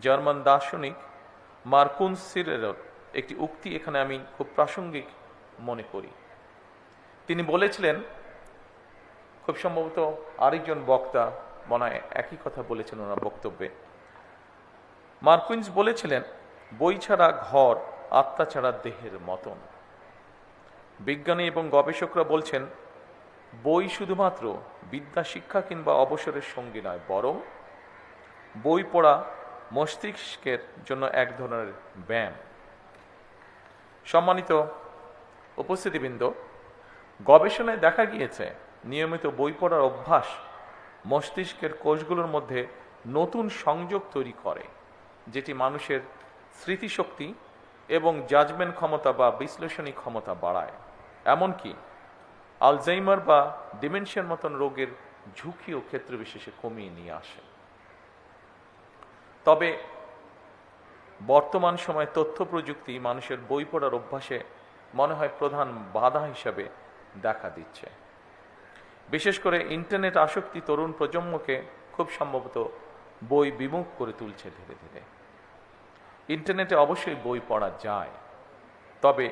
German দার্শনিক মার্কুস সিরেলের একটি উক্তি এখানে আমি খুব প্রাসঙ্গিক মনে করি। তিনি বলেছিলেন, খুব সম্ভবত আরেকজন বক্তা মনে হয় একই কথা বলেছেন ওনার বক্তব্যে। মার্কুইন্স বলেছিলেন, বই ছাড়া ঘর আত্মা ছাড়া দেহের মতন। বিজ্ঞানী এবং গবেষকরা বলছেন, বই শুধুমাত্র বিদ্যা শিক্ষা কিংবা অবসরের সঙ্গী নয়, বরং বই পড়া মস্তিষ্কের জন্য এক ধরনের ব্যায়াম। সম্মানিত উপস্থিতিবৃন্দ, গবেষণায় দেখা গিয়েছে নিয়মিত বই পড়ার অভ্যাস মস্তিষ্কের কোষগুলোর মধ্যে নতুন সংযোগ তৈরি করে, যেটি মানুষের স্মৃতিশক্তি এবং জাজমেন্ট ক্ষমতা বা বিশ্লেষণী ক্ষমতা বাড়ায়, এমনকি আলজাইমার বা ডিমেনশিয়ার মতন রোগের ঝুঁকি ও ক্ষেত্র বিশেষে কমিয়ে নিয়ে আসে। তবে বর্তমান সময়ে তথ্য প্রযুক্তি মানুষের বই পড়ার অভ্যাসে মনে হয় প্রধান বাধা হিসাবে দেখা দিচ্ছে। বিশেষ করে ইন্টারনেট আসক্তি তরুণ প্রজন্মকে খুব সম্ভবত বই বিমুখ করে তুলছে ধীরে ধীরে। ইন্টারনেটে অবশ্যই বই পড়া যায়, তবে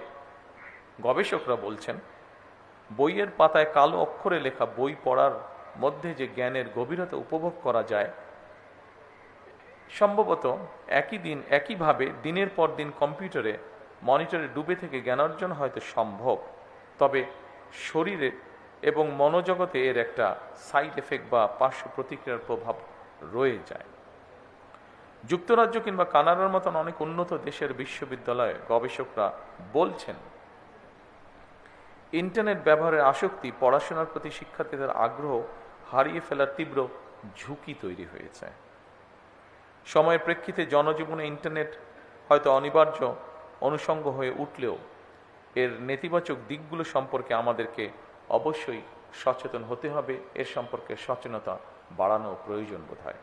গবেষকরা বলছেন, বইয়ের পাতায় কালো অক্ষরে লেখা বই পড়ার মধ্যে যে জ্ঞানের গভীরতা উপভোগ করা যায়, সম্ভবত একইভাবে দিনের পর দিন কম্পিউটারে মনিটরে ডুবে থেকে জ্ঞান অর্জন হয়তো সম্ভব, তবে শরীরে এবং মনোজগতে এর একটা সাইড এফেক্ট বা পার্শ্ব প্রতিক্রিয়ার প্রভাব রয়ে যায়। যুক্তরাজ্য কিংবা কানাডার মতন অনেক উন্নত দেশের বিশ্ববিদ্যালয়ে গবেষকরা বলছেন, ইন্টারনেট ব্যবহারের আসক্তি পড়াশোনার প্রতি শিক্ষার্থীদের আগ্রহ হারিয়ে ফেলার তীব্র ঝুঁকি তৈরি হয়েছে। সময়ের প্রেক্ষিতে জনজীবনে ইন্টারনেট হয়তো অনিবার্য অনুষঙ্গ হয়ে উঠলেও এর নেতিবাচক দিকগুলো সম্পর্কে আমাদেরকে অবশ্যই সচেতন হতে হবে। এর সম্পর্কে সচেতনতা বাড়ানো প্রয়োজন বোধ হয়।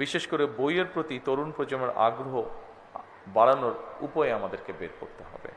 বিশেষ করে বইয়ের প্রতি তরুণ প্রজন্মের আগ্রহ বাড়ানোর উপায় আমাদেরকে বের করতে হবে।